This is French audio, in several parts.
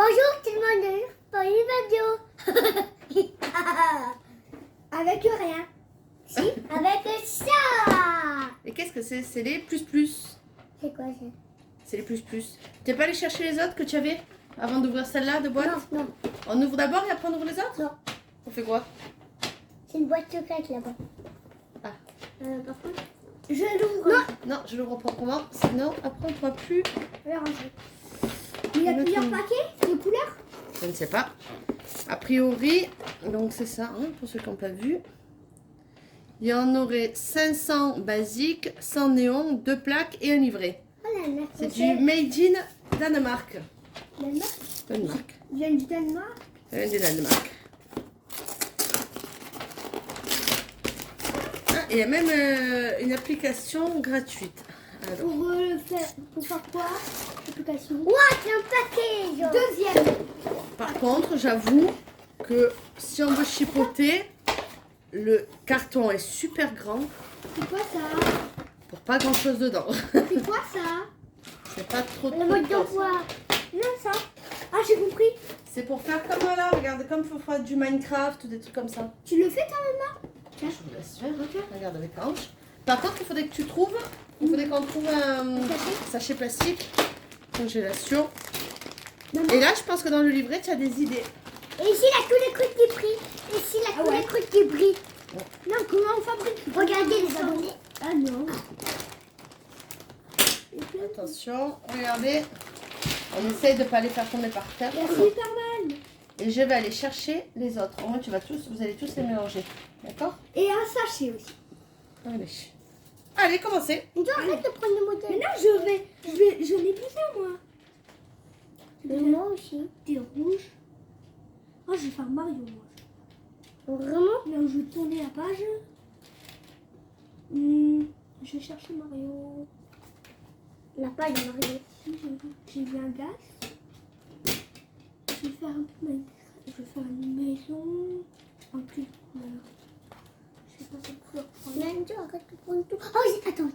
Bonjour tout le monde, pour une vidéo. Avec rien. Si, avec ça. Et qu'est-ce que c'est? C'est les plus. C'est quoi ça? C'est les plus. T'es pas allé chercher les autres que tu avais avant d'ouvrir celle-là de boîte? Non, On ouvre d'abord et après on ouvre les autres? non. On fait quoi? C'est une boîte secrète là-bas. Ah. Par contre, je l'ouvre. Non, je l'ouvre proprement, sinon après on ne pourra plus. Je vais ranger. Il y a plusieurs paquets de couleurs? Je ne sais pas. A priori, donc c'est ça, hein, pour ceux qui n'ont pas vu. Il y en aurait 500 basiques, 100 néons, 2 plaques et un livret. Voilà, C'est du Made in Danemark. Danemark. Danemark. Il vient du Danemark. Ça vient du Danemark. Ah, il y a même une application gratuite. Alors, Pour faire quoi? Application. Ouah, c'est un paquet. Deuxième. par contre, j'avoue que si on veut chipoter, le carton est super grand C'est quoi ça? pour pas grand chose dedans. C'est quoi ça? C'est pas trop Le mode d'emploi. Non, ça. Ah, j'ai compris. C'est pour faire comme là, regarde, comme il faut faire du Minecraft ou des trucs comme ça. Tu le fais toi, maman? Je vous laisse faire, ok. Regarde avec Ange. Par contre, il faudrait que tu trouves, il faudrait qu'on trouve un sachet plastique, congélation. Maman. Et là, je pense que dans le livret, tu as des idées. Et ici, il a tous les trucs qui brillent. Et ici, il a tous les trucs qui brillent. Non, comment on fabrique? Regardez les abonnés. Ah non. Attention, regardez. On essaye de ne pas les faire tomber par terre. C'est super mal. Et je vais aller chercher les autres. Au moins, vous allez tous les mélanger. D'accord? Et un sachet aussi. Allez. Allez, commencez. Mais tu arrête de prendre le modèle. Mais non, je n'ai plus ça, moi. Mais moi aussi. T'es rouge. Oh, je vais faire Mario, moi. Vraiment? Là où je vais tourner la page. Je vais chercher Mario. La page de Mario. J'ai vu un gaz. Je vais faire un peu je vais faire une maison. En plus, voilà. Je sais pas cette couleur. Nanjo, arrête de prendre tout. Oh, attends.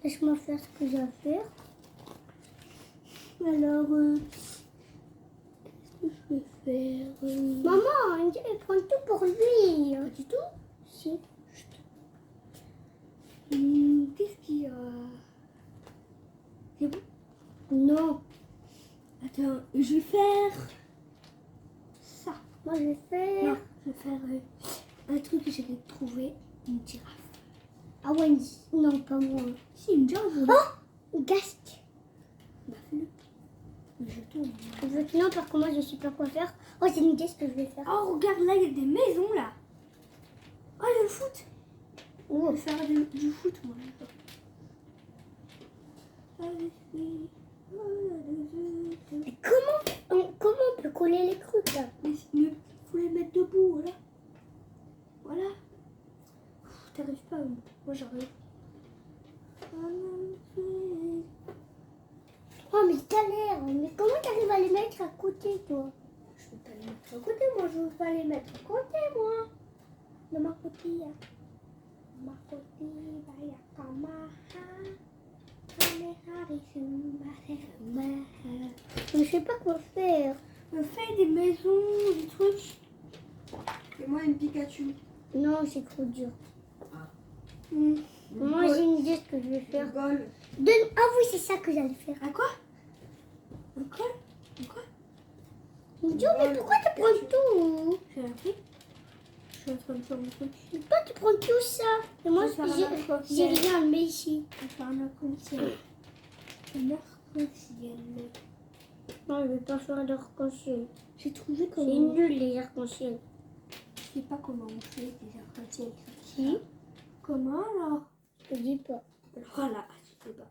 Laisse-moi faire ce que j'ai à faire. Alors, qu'est-ce que je vais faire? Maman, Nanjo, il prend tout pour lui. Pas du tout? Si. Qu'est-ce qu'il y a? C'est bon? Non. Attends, je vais faire ça. Moi, je vais faire... Non, je vais faire un truc que j'avais trouvé. Une girafe. Ah ouais, non, pas moi. Si, une girafe. Oh, une casque. Bah, fais-le. Je tourne. Non, parce que moi, je sais pas quoi faire. Oh, c'est une idée ce que je vais faire. Oh, regarde, là, il y a des maisons, là. Oh, il y a le foot. Je vais faire du foot, moi. Et comment on peut coller les trucs là? Il faut les mettre debout, voilà. Voilà. T'arrives pas, moi j'arrive. Oh mais galère. Mais comment t'arrives à les mettre à côté, toi? Je peux pas les mettre à côté, moi je veux pas les mettre à côté, moi. De ma côté, je sais pas quoi faire. Je fais des maisons, des trucs. Et moi, une Pikachu. Non, c'est trop dur. Ah. Moi, j'ai une idée ce que je vais faire. Ah oui, c'est ça que j'allais faire. À quoi? Un col? Un quoi? Dieu, mais pourquoi tu prends tout? J'ai appris. Je suis en train de faire un truc. Pourquoi tu prends tout ça? Et moi, j'ai rien mais ici. Je vais faire un arc-en-ciel. Un arc-en-ciel. Non, je vais pas faire d'arc-en-ciel. J'ai trouvé C'est comment. nul les arc-en-ciel. Je sais pas comment on fait des arc-en-ciel. Si? Comment alors? Je te dis pas. Voilà, je sais pas.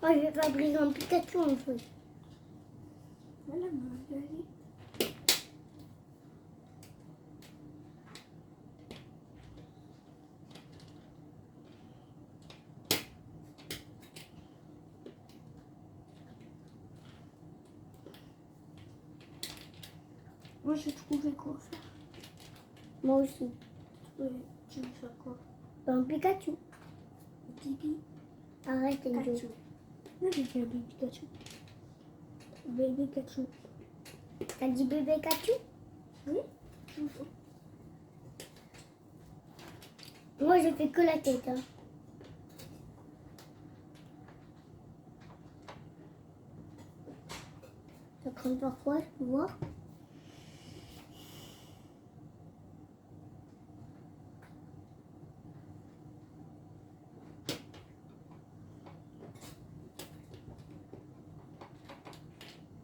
Oh, je vais fabriquer un Pikachu en fait. Voilà, Magali. Moi, j'ai trouvé quoi faire. Moi aussi. Ouais, tu veux faire quoi? Un Pikachu. Pipi. Arrête, Enjo. Pikachu. Non, j'ai dit un bébé Pikachu. Bébé Pikachu. T'as dit bébé Pikachu? Oui, toujours. Moi, j'ai fait que la tête. Hein. Ça craint parfois, je peux voir.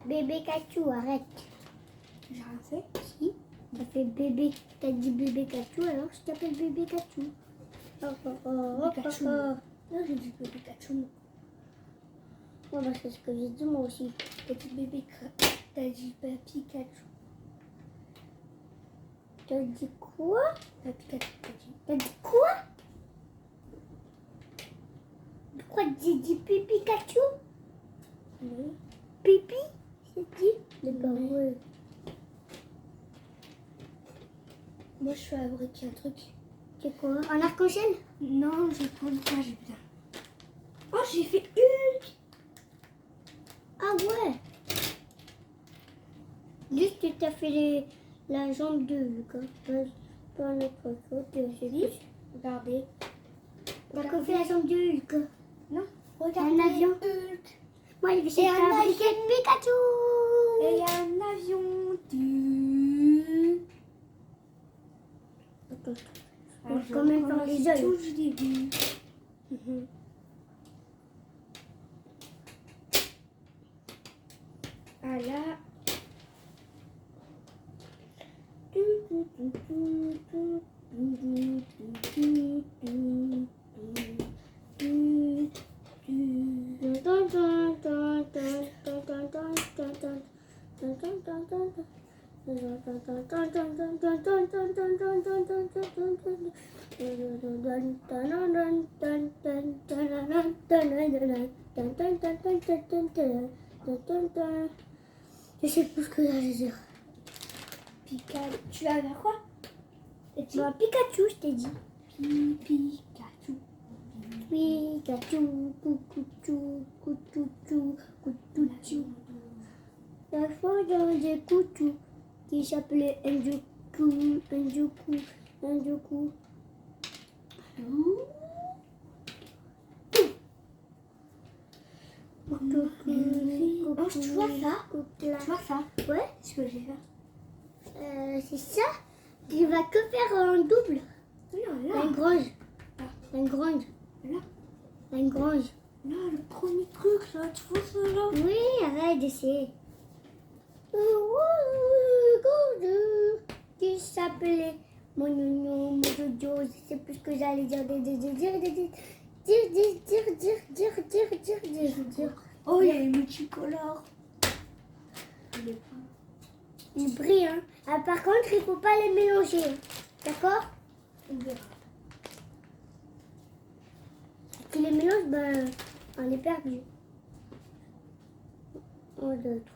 Bébé Pikachu, arrête. J'ai rien fait. Si, t'as fait bébé, t'as dit bébé Pikachu, alors je t'appelle bébé Pikachu. Oh, oh, oh, oh, Pikachu. oh, oh. Non, j'ai dit bébé Pikachu. Ouais, bah, c'est ce que j'ai dit moi aussi. T'as dit bébé T'as dit Pikachu. T'as dit quoi? Pikachu, t'as dit. T'as dit quoi? Pourquoi j'ai dit pipi Pikachu? Oui. Pipi? C'est dit? C'est pas Oui. vrai. Moi, je fais fabriquer un truc. C'est quoi? Un arc-en-ciel? Non, j'ai pas le temps, j'ai bien. Oh, j'ai fait Hulk. Ah ouais. Juste tu t'as fait la jambe de Hulk. Hein. Pas notre faute, c'est Oui. juste. Regardez. On a fait la jambe de Hulk. Non, Un regardez. avion. Hulk. Moi, j'ai Et fait un fabriquer avion. Pikachu. Et un avion. Du... Attends. Ah, On va quand même faire les ailes. Tout du début. Ah là. Je sais plus ce que j'allais dire. Pikachu. Tu vas faire quoi? Et tu Bah, Pikachu, je t'ai dit. Pikachu. Pikachu, coucouchou, coucouchou, coucouchou. La fois dans des coucous qui s'appelait Enjoku, Enjoku, Enjoku. Oh, tu vois ça? Tu vois ça? Ouais, Ce que j'ai fait. c'est ça. Tu vas que faire un double. Non, Un là. grange. Un grange. Là. Un grange. Là, le premier truc, là. Tu vois ça, là? Oui, arrête d'essayer. Qui s'appelait mon nounou, mon jojo, je sais plus ce que j'allais dire. Dire. Oh, il y a les multicolores. Il brille, hein. Ah, par contre, il faut pas les mélanger. Hein. D'accord? On verra. Si tu les mélanges, ben, on est perdu. 1, 2, 3.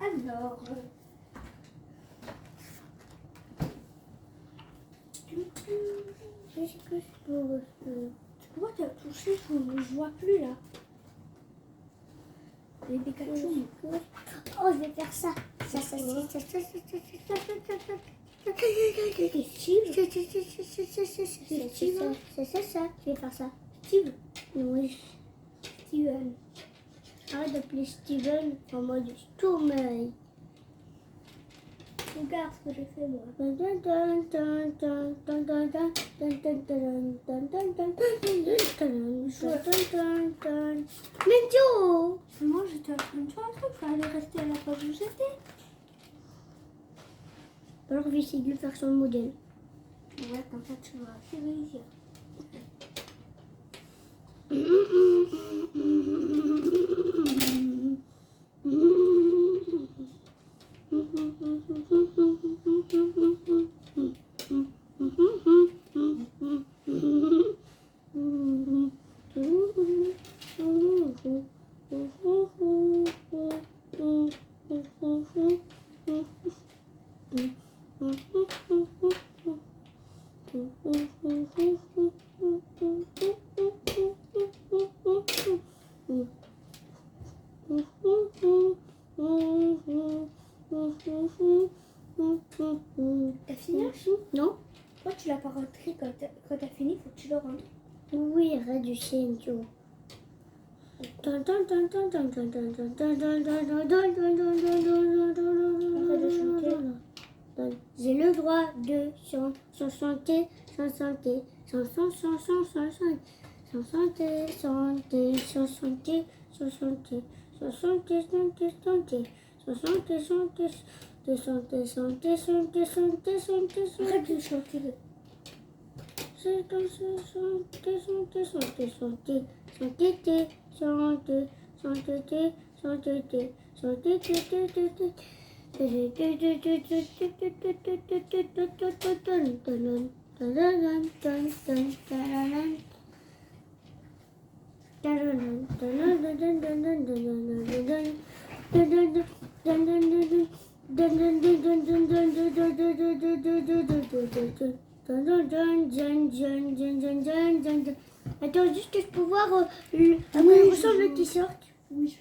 Alors. Qu'est-ce que je peux refaire? Pourquoi tu as touché? Je ne vois plus là. Les Pikachu. Oh, je vais faire ça. Je vais faire ça. Steve. Oui. Steven. Arrête d'appeler Steven en mode Stourmeil. Regarde ce que j'ai fait moi. Mais Joe! Moi, j'étais en train de faire un truc. Il fallait rester à la place où j'étais. Alors, je vais essayer de faire son modèle. Ouais, comme ça, tu vas réussir. T'as fini? Non? Pourquoi tu l'as pas rentré quand t'as fini? Faut que tu le rentres. Oui, arrête du chien, Joe. J'ai le droit de chanter, chanter, Arrête de chanter. Attends, juste que je peux voir à quoi il ressemble le t-shirt. Oui,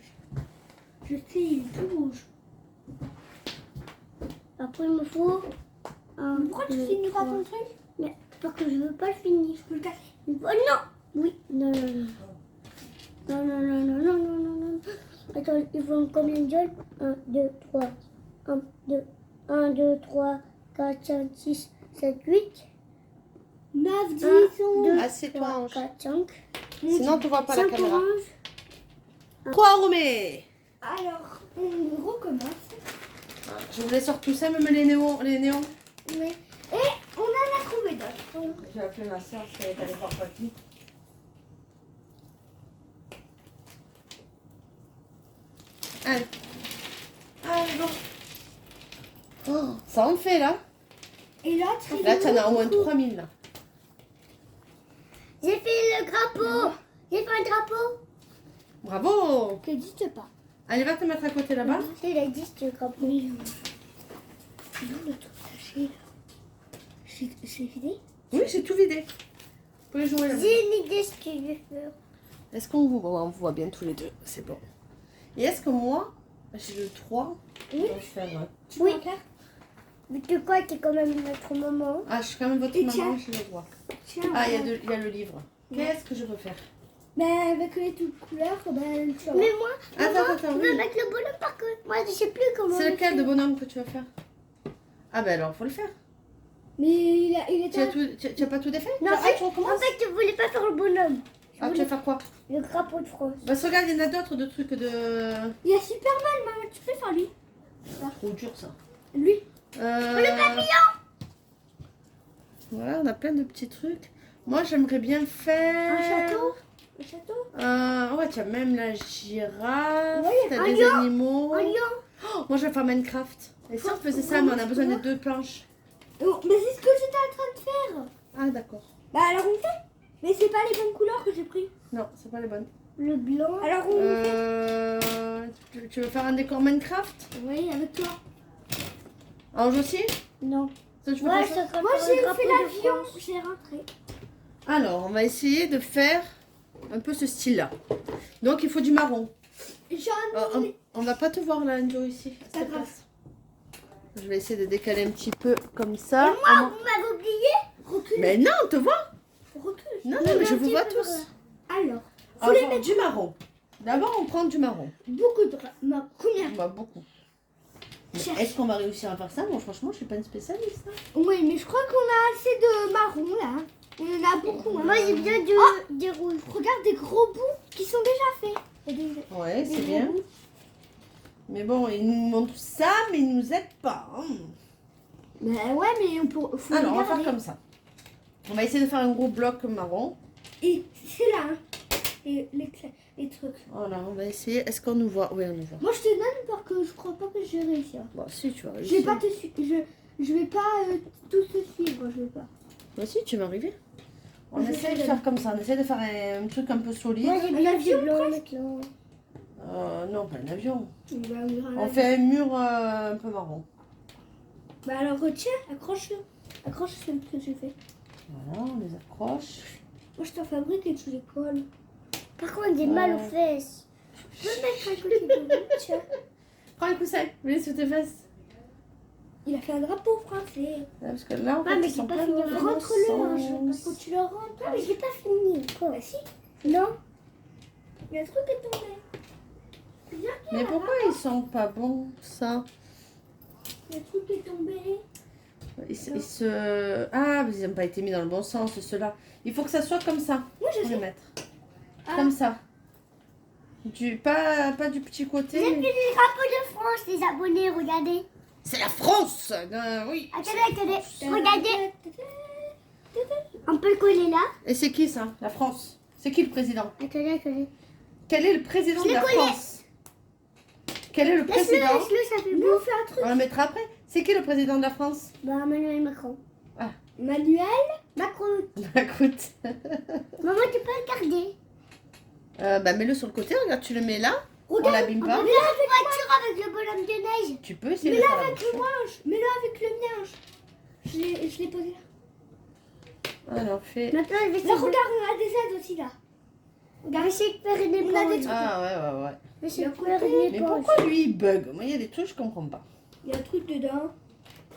je sais, il est tout rouge. Après, il me faut un. Pourquoi tu finis pas ton truc? Mais parce que je veux pas le finir. Je peux le casser. Oh non! Oui, non, non, non. Non, non, non, non, non, non, non, non. Attends, ils font combien de jeunes? 1, 2, 3. 1, 2, 3, 4, 5, 6, 7, 8. 9, 10, 1, 2, Assieds-toi, 3, Ange. 4, 5. Sinon, tu vois pas la 5 caméra. oranges. Quoi, Romé? Alors, on recommence. Je vous les sors tous ça, même les néons. Mais... Et on en a trouvé d'autres. J'ai appelé ma soeur, je suis allée voir papy. Allez. Allez, bon. Oh, ça en fait, là. Et l'autre, il Là, est tu en as au moins beaucoup. 3000, là. J'ai fait le drapeau. J'ai fait un drapeau. Bravo. qui n'existe pas. Allez, va te mettre à côté, là-bas. C'est il existe le drapeau. Oui. Non, le truc caché. C'est vidé? Oui, j'ai tout vidé. Vous pouvez jouer, là. J'ai une idée ce que je vais faire. Est-ce qu'on vous voit? On vous voit bien tous les deux. C'est bon. Et est-ce que moi, j'ai le 3? Oui. Je vais faire, Tu Oui. peux en faire? Mais tu quoi, t'es quand même notre maman. Ah, je suis quand même votre Et maman, tiens. je le vois. Tiens, Ah, il y a regarde. il y a le livre. Qu'est-ce que je peux faire? Ben, avec les toutes couleurs, ben, tu vas Mais voir. moi, Attends, je veux mettre le bonhomme par contre. Moi, je sais plus comment. C'est on lequel fait. de bonhomme que tu vas faire? Ah ben alors, faut le faire. Mais il est Tu as pas tout défait? Non, Ah, en fait, tu recommences? je voulais pas faire le bonhomme. Je Ah, tu voulais vas faire quoi? le drapeau de France. Bah, regarde, il y en a d'autres de trucs de... Il y a Superman, maman, tu peux faire lui. Trop dur, ça. Lui. Le papillon! Voilà, on a plein de petits trucs. Moi, j'aimerais bien faire... Un château. Un château. Ouais, tiens, même la girafe, Ouais, t'as un des lion. animaux. Un lion. Oh, moi, je vais faire Minecraft. Et si on faisait ça, mais on a besoin de 2 planches. Oh, mais c'est ce que j'étais en train de faire. Ah, d'accord. Bah, alors on fait. Mais c'est pas les bonnes couleurs que j'ai pris. Non, c'est pas les bonnes. Le blanc. Alors on Tu veux faire un décor Minecraft? Oui, avec toi. Ange aussi? Non. Toi, tu veux Ouais, faire ça? ça sera Moi, pour j'ai le drapeau fait de l'avion. France. J'ai rentré. Alors, on va essayer de faire un peu ce style-là. Donc, il faut du marron. J'en ai. On va pas te voir là, Anjo, ici. à Pas cette grave. place. Je vais essayer de décaler un petit peu comme ça. Moi, vous m'avez oublié. Recule. Mais non, on te voit. Recule. Non, non, mais je vous vois tous. Alors, On va faire du marron. D'abord, on prend du marron. beaucoup de... Combien? Bah, beaucoup. Mais Cherche. est-ce qu'on va réussir à faire ça? Moi, franchement, je suis pas une spécialiste. Hein. Oui, mais je crois qu'on a assez de marron là. On en a beaucoup. Hein. Moi, j'ai bien des rouges. Regarde des gros bouts qui sont déjà faits. Et des- Ouais, des c'est gros bien. bouts. Mais bon, ils nous montrent ça, mais ils nous aident pas. Hein. Bah ouais, mais on peut. Faut Alors, on va regarder. faire comme ça. On va essayer de faire un gros bloc marron. Et c'est là. Hein. Et les trucs. Voilà, on va essayer. Est-ce qu'on nous voit? Oui, on nous voit. Moi, je te donne parce que je crois pas que je vais réussir. Bon, si, tu vas Je vais réussir. pas te suivre. Je vais pas tout te suivre. Je vais pas. Bah, si, tu vas arriver. On Je essaie de sais. faire comme ça. On essaie de faire un truc un peu solide. Moi, j'ai bien du blanc maintenant. Non, pas un avion. Bah, On fait un mur un peu marron. Bah alors retiens, accroche-le. Accroche ce que j'ai fait. Voilà, on les accroche. Moi, je t'en fabrique et tu les colles. Par contre, j'ai mal aux fesses. Je peux mettre un côté de vous, tiens. Prends un coussin, mets sur tes fesses. Il a fait un drapeau français. Ouais, parce que là, en Ah, fait, mais ils j'ai sont pas pas fini. dans le Rentre-le, hein, sens. faut que tu le rentres. Ah, mais j'ai pas fini encore. Bah si, Non. il y a un truc qui est tombé. Viens, Mais pourquoi ils sont pas bons, ça? il y a un truc qui est tombé. Ils se... Ah, mais ils n'ont pas été mis dans le bon sens, ceux-là. Il faut que ça soit comme ça, Moi, je pour les sais. mettre. Ah. Comme ça. Pas du petit J'ai côté. plus les drapeaux de France, les abonnés, regardez. C'est la France! Oui. Attendez, regardez. On peut le coller là. Et c'est qui, ça? La France. C'est qui le président? Attendez. Quel est le président Je de l'ai la collé. France? Quel est le Laisse-le, président? ça fait Nous, beau. on fait un truc. On le mettra après. C'est qui le président de la France? Bah, Emmanuel Macron. Manuel. Macron. Écoute. Maman, tu peux le garder. Bah, mets-le sur le côté, regarde, tu le mets là. On Regarde, l'abîme On pas. peut faire une voiture avec le bonhomme de neige. Tu peux essayer Mais de là, faire la avec bouche. le manche. Mets-le avec le mien. Je l'ai posé là. Alors, fais... Maintenant, je vais Là, regarde, on a des aides aussi là. Regarde, je vais récupérer une On a des éponge. Ah, ouais. Je vais Il y a récupérer côté. une Mais éponge. pourquoi lui, il bug? Moi, il y a des trucs, je comprends pas. Il y a un truc dedans.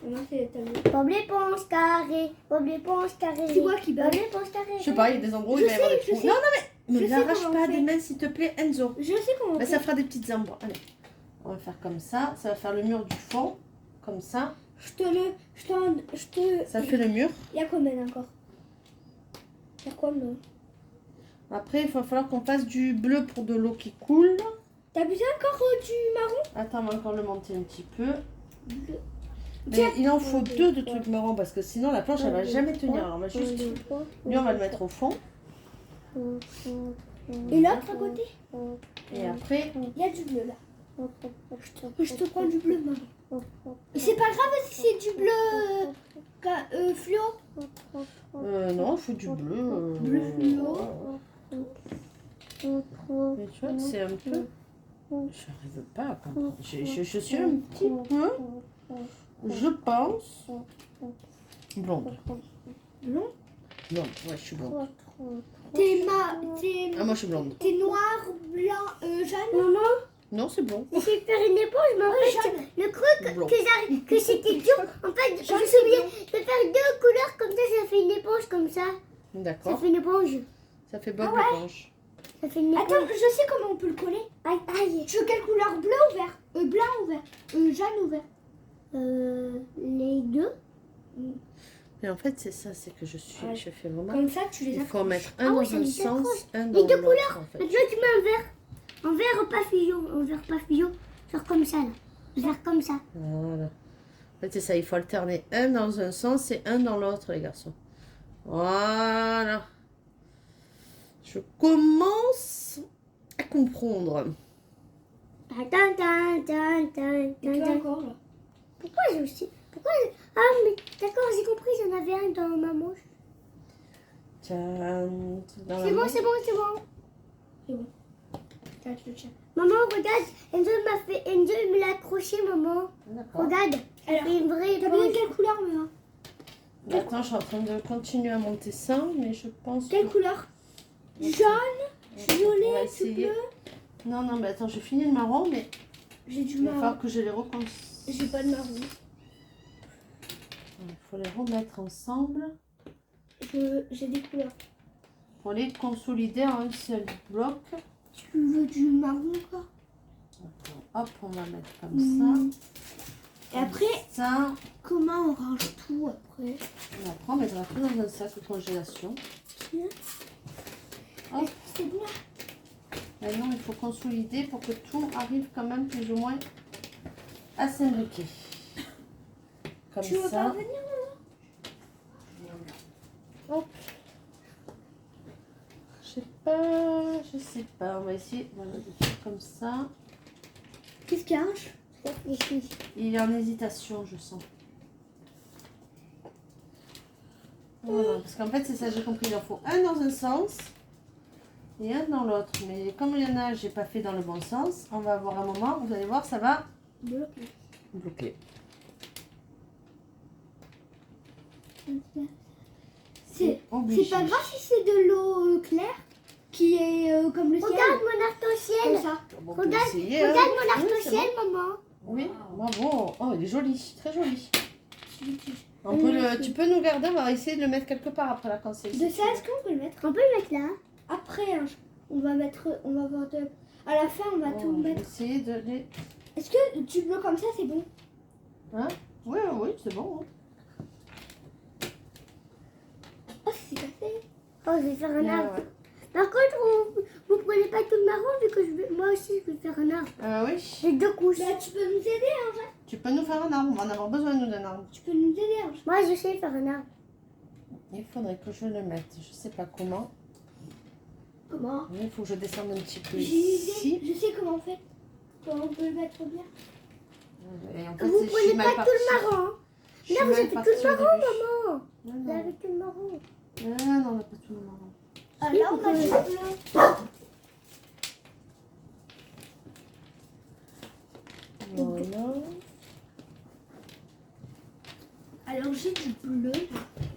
Et moi, c'est ta main. Bob l'éponge carré. Bob l'éponge carré. Tu vois qui Bob bug. l'éponge carré. Je sais pas, il y a des endroits où Je il va y avoir sais, des je trous. sais. Non, mais Je sais n'arrache comment pas on des fait. mains, s'il te plaît, Enzo. Je sais comment on Bah, fait. ça fera des petites embrouilles. Allez, on va faire comme ça. Ça va faire le mur du fond. Comme ça. Ça fait le mur. Il y a combien encore? Il y a combien? Après, il va falloir qu'on fasse du bleu pour de l'eau qui coule. T'as besoin encore du marron? Attends, on va encore le monter un petit peu. Bleu. Mais Tiens. il en faut deux de trucs marrons parce que sinon la planche elle va jamais tenir. Alors on va juste. Lui on va le mettre au fond. Et l'autre à côté? Et après. Il y a du bleu là. Je te prends du bleu, maman. Et c'est pas grave si c'est du bleu fluo. Non, il faut du bleu. Bleu fluo. Mais tu vois, c'est un peu. J'arrive pas à comprendre. Je suis un petit peu. Je pense. Blonde. Blond? Blonde, ouais, je suis blonde. Ah, moi je suis blonde. T'es noir, blanc, jaune? Maman, Non, c'est blond. je vais faire une éponge, mais en fait, jaune. le truc Blond. que c'était dur, en fait, je me souviens, je vais faire deux couleurs comme ça fait une éponge comme ça. Ça D'accord. fait une éponge. Ça fait Bob Ah ouais. l'éponge. Ça fait une éponge. Attends, je sais comment on peut le coller. Aïe, aïe. Tu veux quelle couleur? Bleu ou vert? Blanc ou vert? Jaune ou vert? Les deux. Mais en fait, c'est ça, c'est que je suis. Ouais. Je fais vraiment. Comme ça, tu les Il faut en accroches. mettre un Ah dans oui, ça un les sens, accroche. un Les dans deux l'autre. En fait. Maintenant, tu mets un vert. En vert papillon. En vert papillon. Genre comme ça, là. Vert comme ça. Voilà. En fait, c'est ça, il faut alterner un dans un sens et un dans l'autre, les garçons. Voilà. Je commence à comprendre. Et toi encore là. Pourquoi j'ai aussi. Ah, mais d'accord, j'ai compris, j'en avais un dans ma manche. Tiens, dans la C'est bon, main. c'est bon. Tiens, tu le tiens. Maman, regarde, Enzo me l'a accroché, maman. D'accord. Regarde, ça Alors, fait une vraie T'as besoin de éponge. quelle couleur, maintenant? Maintenant, je suis en train de continuer à monter ça, mais je pense Quelle que... couleur? Jaune, On va violet, tout essayer. bleu. Non, mais attends, j'ai fini le marron, mais J'ai du il va falloir marron. que je les reconstruise. J'ai pas de marron. Il faut les remettre ensemble J'ai des couleurs. pour les consolider en un seul bloc. Tu veux du marron quoi? Hop, on va mettre comme ça. Et après, Ça. comment on range tout après? Et après, on mettra tout dans un sac de congélation. Hop. C'est bien. Maintenant, il faut consolider pour que tout arrive quand même plus ou moins à s'imbriquer. Comme Tu veux ça. pas venir? Hop. Je sais pas. On va essayer voilà, de faire comme ça. Qu'est-ce qu'il y a? Il est en hésitation, je sens. Voilà, parce qu'en fait, c'est ça, j'ai compris. Il en faut un dans un sens et un dans l'autre. Mais comme il y en a, j'ai pas fait dans le bon sens, on va avoir un moment, vous allez voir, ça va bloquer. C'est obligé. pas grave si c'est de l'eau claire qui est comme le ciel. Regarde mon Comme arc-en-ciel. ça. Bon, on peut Regarde, essayer, hein. regarde mon Oui, c'est arc-en-ciel, bon. maman. Oui, bravo. Oh, il est joli, très joli. On peut tu peux nous garder, on va essayer de le mettre quelque part après la quand c'est. De ça, est-ce qu'on peut le mettre? On peut le mettre là. Après, hein, on va voir à la fin, on va Oh, tout je vais mettre. essayer de les. Est-ce que tu bloques comme ça, c'est bon? Hein? Oui, oui, c'est bon. Hein. Oh, c'est cassé. Oh, je vais faire un arbre. Ouais. Par contre, vous prenez pas tout le marron vu que moi aussi je vais faire un arbre. Oui. J'ai 2 couches. Bah, tu peux nous aider, hein, Tu peux nous faire un arbre, on va en avoir besoin nous d'un arbre. Tu peux nous aider, hein. Moi je sais faire un arbre. Il faudrait que je le mette, je sais pas comment. Comment? Il faut que je descende un petit peu J'ai une ici. idée. Je sais comment on fait. Comment on peut le mettre bien. Et en fait, Vous c'est prenez mal pas parti. tout le marron. Je suis Là vous mal avez tout partie le au marron, début. maman. Non, Vous non. avez tout le marron. Non, on n'a pas tout le marron. Ah, là, on va du bleu. Voilà. Alors, j'ai du bleu.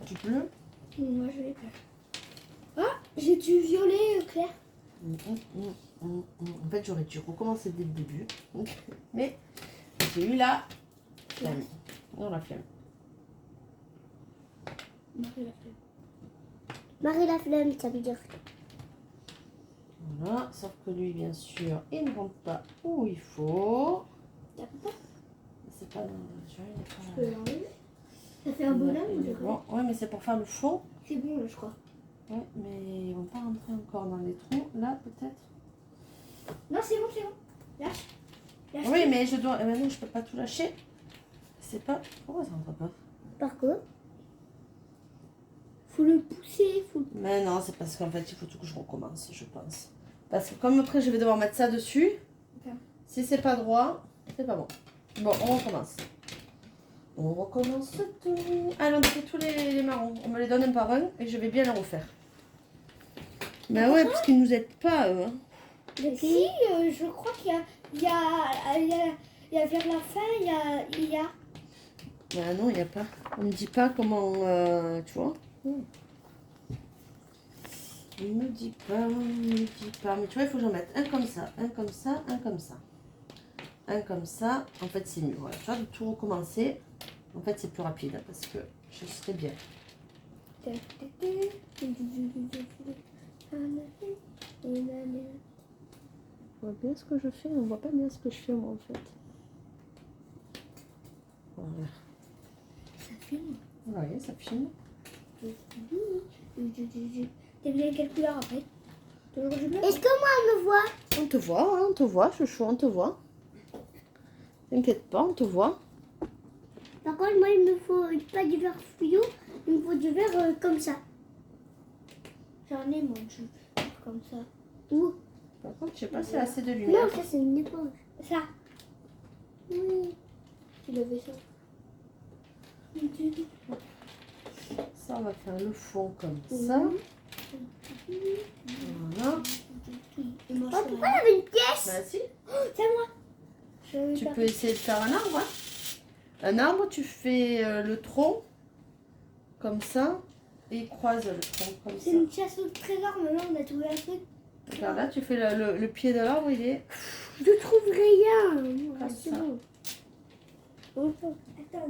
Du bleu. Moi, je vais faire. Ah, j'ai du violet clair. En fait, j'aurais dû recommencer dès le début. Mais j'ai eu la flemme. Non, la flemme. Marie la flemme, ça veut dire. Voilà, sauf que lui, bien sûr, il ne rentre pas où il faut. C'est pas... Je peux l'enlever. Ça fait un bonhomme, on dirait. Bon, ouais, mais c'est pour faire le fond. C'est bon, là, je crois. Ouais, mais ils vont pas rentrer encore dans les trous. Là, peut-être. Non, c'est bon, c'est bon. Lâche. Lâche. Oui, mais je dois... maintenant, je peux pas tout lâcher. C'est pas... Pourquoi ça rentre pas? Par contre, Faut le pousser. Faut... Mais non, c'est parce qu'en fait, il faut tout que je recommence, je pense. Parce que comme après, je vais devoir mettre ça dessus. Ok. Si c'est pas droit, c'est pas bon. Bon, on recommence. On recommence tout. Allez, on fait tous les marrons. On me les donne un par un et je vais bien les refaire. Bah ouais, parce qu'ils nous aident pas, eux. Hein. Si, je crois qu'il y a vers la fin, il y a... Bah non, il n'y a pas. On me dit pas comment... tu vois. Il me dit pas, Mais tu vois, il faut que j'en mette un comme ça, un comme ça, un comme ça. Un comme ça. En fait, c'est mieux. Voilà, tu vois, de tout recommencer. En fait, c'est plus rapide hein, parce que je serai bien. On voit bien ce que je fais, on voit pas bien ce que je fais moi en fait. Voilà. Ça filme. Oui, ça filme. T'as bien quelle couleur après? Toujours du bleu? est-ce que moi on me voit? On te voit, chouchou, on te voit. T'inquiète pas, on te voit. Par contre, moi il me faut pas du vert fluo, il me faut du vert comme ça. J'en ai, moi, du comme ça. Où? Par contre, je sais pas si c'est assez de lumière. Non, ça c'est une éponge. Ça. Oui. Tu l'avais ça. Ça, on va faire le fond comme ça. Voilà. Et moi, Oh, pourquoi il y avait une pièce? Bah si. c'est moi. Je Tu peux essayer de faire un arbre. Hein. Un arbre, tu fais le tronc comme ça et croise le tronc comme ça. C'est une chasse au trésor, maintenant on a trouvé un truc. Regarde là, tu fais le pied de l'arbre, il est Je trouve rien. comme C'est ça. bon. Attends.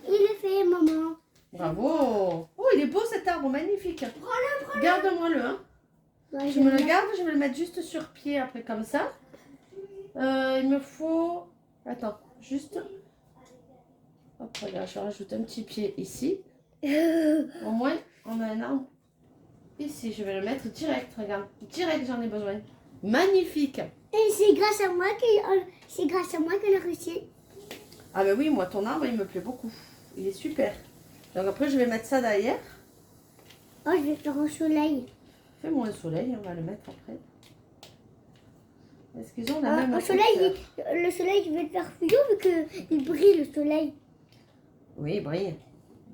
Il est fait, maman. Bravo. Oh, il est beau cet arbre, magnifique. Prends-le. Garde-moi-le. Hein. Ouais, Je me le garde, je vais le mettre juste sur pied après comme ça. Il me faut... Attends, juste... Hop, regarde, je rajoute un petit pied ici. Au moins, on a un arbre ici. Je vais le mettre direct, regarde. Direct, j'en ai besoin. Magnifique. Et c'est grâce à moi qu'elle a réussi. Ah ben oui, moi, ton arbre, il me plaît beaucoup. Il est super. Donc après, je vais mettre ça derrière. Oh, je vais faire un soleil. Fais-moi un soleil, on va le mettre après. Est-ce qu'ils ont la même Un soleil, couleur? le soleil, je vais le faire fluo vu qu'il brille le soleil. Oui, il brille.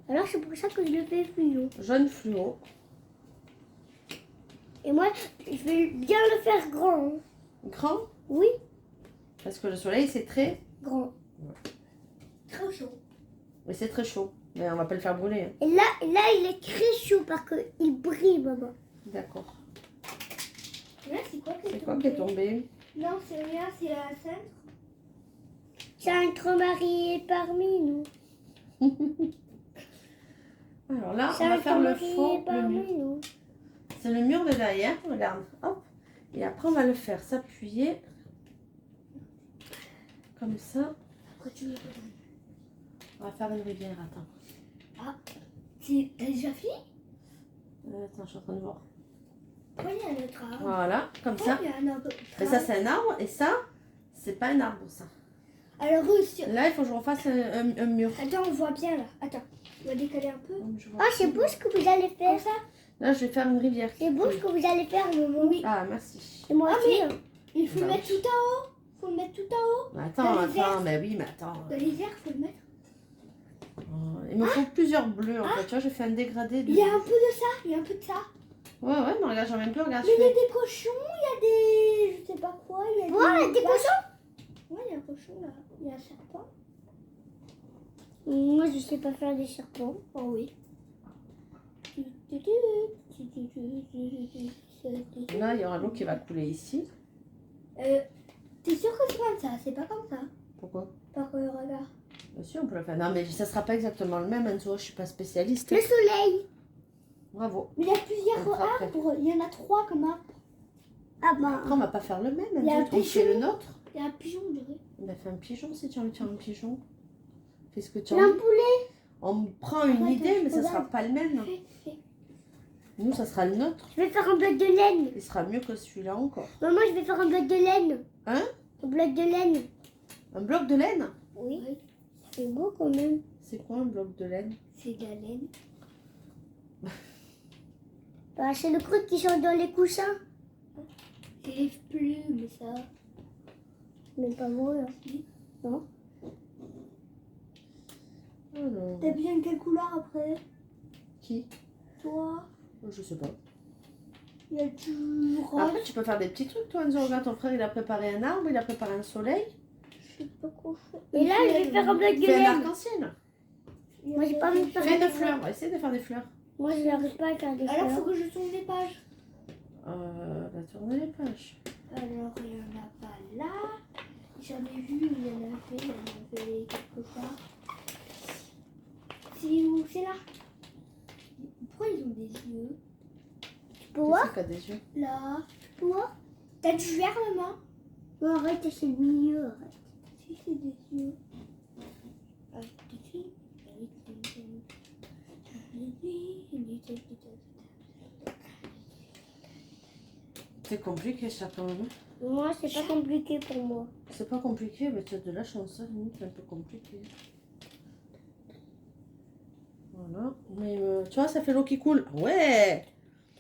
Alors c'est pour ça que je le fais fluo. Jaune fluo. Et moi, je vais bien le faire grand. Grand. Oui, Parce que le soleil, c'est très... grand. Trop chaud. Mais c'est très chaud. Mais on va pas le faire brûler. Hein. Et là, il est très chaud parce qu'il brille, maman. D'accord. Là, c'est quoi C'est quoi qui est tombé? Non, c'est rien, c'est la scène. Sainte Marie est parmi nous. Alors là, on va Sainte faire le Marie fond. est parmi nous. C'est le mur de derrière, regarde. Hop. Et après, on va le faire s'appuyer. Comme ça. Pourquoi tu me On va faire une rivière, attends. T'as déjà fini? Attends, je suis en train de voir. Pourquoi il y a un autre arbre? Voilà, comme ça. Pourquoi il y a un arbre? Et ça, c'est un arbre. Et ça, c'est pas un arbre, ça. Alors, sur... Là, il faut que je refasse un mur. Attends, on voit bien là. Attends, on va décaler un peu. Je vois. Oh, c'est beau ce que vous allez faire. Comme ça? Là, je vais faire une rivière. C'est beau ce que vous allez faire, maman. Oui. Ah, merci. Et moi Ah, aussi. mais- hein. Il faut Bah le mettre oui. tout en haut. Faut le mettre tout en haut. Mais attends, Dans les attends, mais oui, mais attends. Dans les airs, faut le mettre. Il me faut plusieurs bleus, en fait. Tu vois, j'ai fait un dégradé de... Il y a un peu de ça, il y a un peu de ça. Ouais, ouais, mais regarde, j'en ai un peu, regarde. Mais je il y a fais- des cochons, il y a des... Je sais pas quoi, il y a Ouais, des vaches. cochons. Ouais, il y a un cochon là. Il y a un serpent. Moi, je sais pas faire des serpents. Oh oui. Là, il y aura l'eau qui va couler ici. T'es sûr que c'est comme ça? C'est pas comme ça. Pourquoi? Par regarde. Bien sûr, on peut le faire. Non, mais ça sera pas exactement le même, Enzo. Je suis pas spécialiste. Le soleil. Bravo. Mais il y a plusieurs On fera après. arbres. Il y en a 3 comme arbres. Ah bah. Après, on va pas faire le même, Il y a un Enzo. On fait pigeon. le nôtre. Il y a un pigeon, on dirait. On a fait un pigeon, si tu as envie de faire un pigeon. Fais ce que tu as envie. Un poulet. On prend une Attends, idée, mais ça regarde. sera pas le même. Fais. Nous, ça sera le nôtre. Je vais faire un bloc de laine. Il sera mieux que celui-là encore. Maman, je vais faire un bloc de laine. Hein? Un bloc de laine. Un bloc de laine? Oui. Oui. C'est beau quand même. C'est quoi un bloc de laine? C'est de la laine. Bah, c'est le truc qui sont dans les coussins. C'est les plumes, ça. Mais pas moi. Là. Alors, T'as besoin de quelle couleur après? qui? Toi? Je sais pas. Il y a du rose. Après, tu peux faire des petits trucs, toi, Enzo. Regarde, ton frère, il a préparé un arbre, il a préparé un soleil. Je sais pas quoi faire. Et là, je vais faire un bloc de Fais un laine. arc-en-ciel. Moi, j'ai pas envie de faire Fais des fleurs. On va essayer de faire des fleurs. Moi, je n'arrive pas à faire des Alors, fleurs. faut que je tourne les pages. Va tourner les pages. Alors, il n'y en a pas là. J'en ai vu, il y en avait quelque part. C'est où? C'est là. Pourquoi ils ont des yeux? Tu peux voir? Qui c'est qui a des yeux? Là. Tu peux voir? T'as du vert, maman? Non, arrête, c'est le milieu. Arrête. Si, c'est des yeux. C'est compliqué, ça, quand même. Moi, c'est pas compliqué pour moi. C'est pas compliqué, mais tu as de la chance, hein. Nous, c'est un peu compliqué. Voilà. Mais tu vois, ça fait l'eau qui coule. Ouais!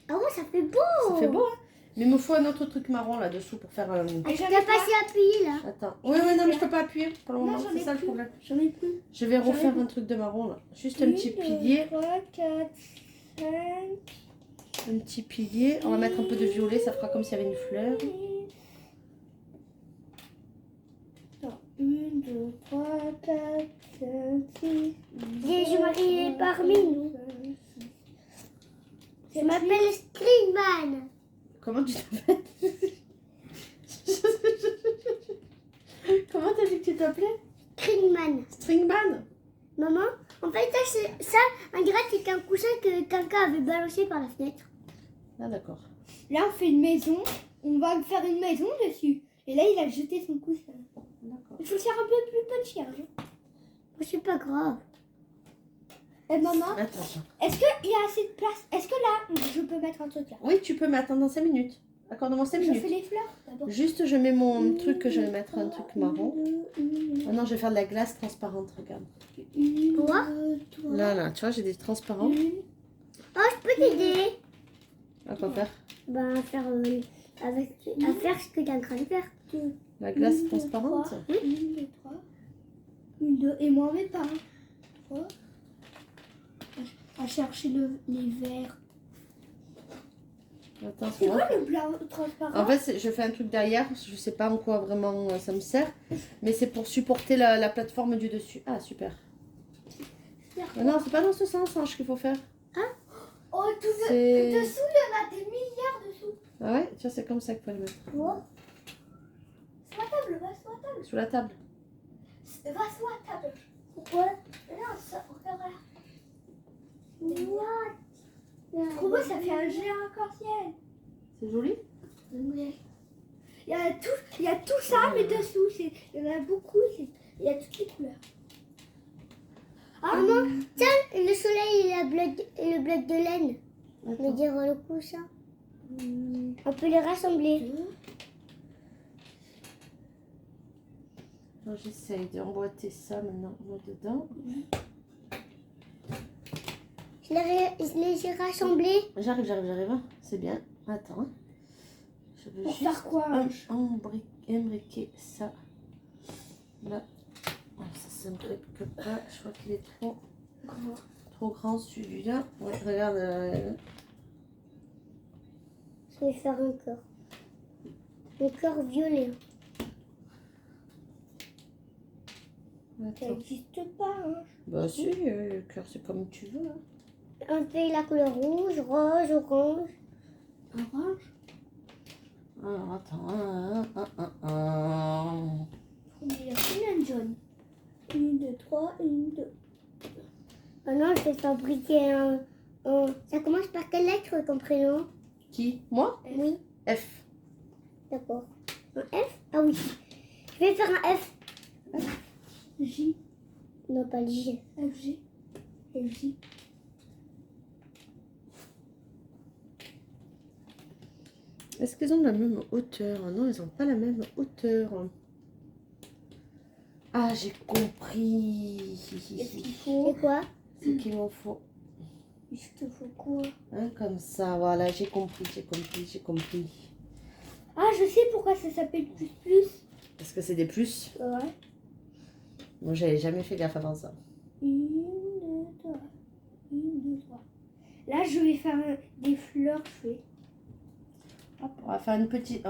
Ah ouais, ça fait beau. Ça fait beau, hein? Mais il me faut un autre truc marron là-dessous pour faire un... Ah, tu peux passer appuyer là. Attends. Oui, oui, non, mais je peux pas appuyer pour le Non, moment. j'en C'est ai ça le plus. problème. J'en ai plus. Je vais refaire ai un truc de marron là. Juste un petit pilier. 3, 4, 5. Un petit pilier. On va mettre un peu de violet, ça fera comme s'il y avait une fleur. 1, 2, 3, 4, 5, 6. Jésus-Marie est parmi nous. Je m'appelle Stringman. Comment tu t'appelles? Comment t'as dit que tu t'appelais? Stringman. Stringman? Maman, en On dirait que c'est un coussin que quelqu'un avait balancé par la fenêtre. Ah, d'accord. Là, on fait une maison. On va faire une maison dessus. Et là, il a jeté son coussin. D'accord. Il faut le faire un peu plus petit. Hein. C'est pas grave. Et maman, Attends. est-ce qu'il y a assez de place? Est-ce que là, je peux mettre un truc là? Oui, tu peux m'attendre dans 5 minutes. Accorde-moi 5 Je minutes. fais les fleurs d'abord. Juste, je mets mon truc, que je vais mettre un truc marron. Ah non, je vais faire de la glace transparente, regarde. Quoi? Là, tu vois, j'ai des transparents. Oh, je peux t'aider. À quoi faire? Ben, à faire, à faire ce que tu es en train de faire. La glace transparente. 1, 2, 3. 1, 2. Et moi, mes pas. 3. À chercher les verres. Attends, C'est moi. quoi le blanc transparent? En fait, je fais un truc derrière, je sais pas en quoi vraiment ça me sert, mais c'est pour supporter la plateforme du dessus. Ah, super. Non, c'est pas dans ce sens hein, qu'il faut faire. Oh, tout C'est- dessous, il y en a des milliards dessous. Ah ouais, tu vois, c'est comme ça qu'il faut le mettre. Quoi? Sur la table, va sur la table. Sous la table. Va sur la table. Pourquoi? Non, ça, regarde là. What? Trop beau, ça fait un géant arc-en-ciel. C'est joli. Il y a tout ça, mais dessous, il y en a beaucoup. Il y a toutes les couleurs. Maman, tiens, le soleil et le bloc de laine. Je veux Attends. dire le coussin. On peut les rassembler. Alors, j'essaye d'emboîter ça maintenant dedans. Je les ai rassemblés. J'arrive. Hein. C'est bien. Attends. Hein. Je veux Pour juste faire quoi? imbriquer ça. Là. Oh, ça s'imbrique pas. Je crois qu'il est trop grand celui-là. Ouais, regarde. Je vais faire un cœur. Un cœur violet. Ça Attends. n'existe pas. Hein. Bah si, le cœur c'est comme tu veux. Hein. On fait la couleur rouge, rose, orange. Orange. Alors attends. Il y a combien de jaunes? 1, 2, 3, 1, 2. Maintenant, je vais fabriquer un. Ça commence par quelle lettre ton prénom? Qui? Moi? Oui, F. d'accord. Un F? Ah oui. Je vais faire un F. J. Non, pas le J. F, G. F, J. Est-ce qu'ils ont la même hauteur? Non, ils n'ont pas la même hauteur. Ah, j'ai compris. Qu'est-ce qu'il faut? C'est quoi? C'est qu'il m'en faut. Il te faut quoi? Hein, comme ça, voilà, j'ai compris. Ah, je sais pourquoi ça s'appelle plus plus. Parce que c'est des plus. Ouais. Moi, j'avais jamais fait gaffe avant ça. 1, 2, 3. 1, 2, 3. Là, je vais faire des fleurs. Je fais. On va faire une petite...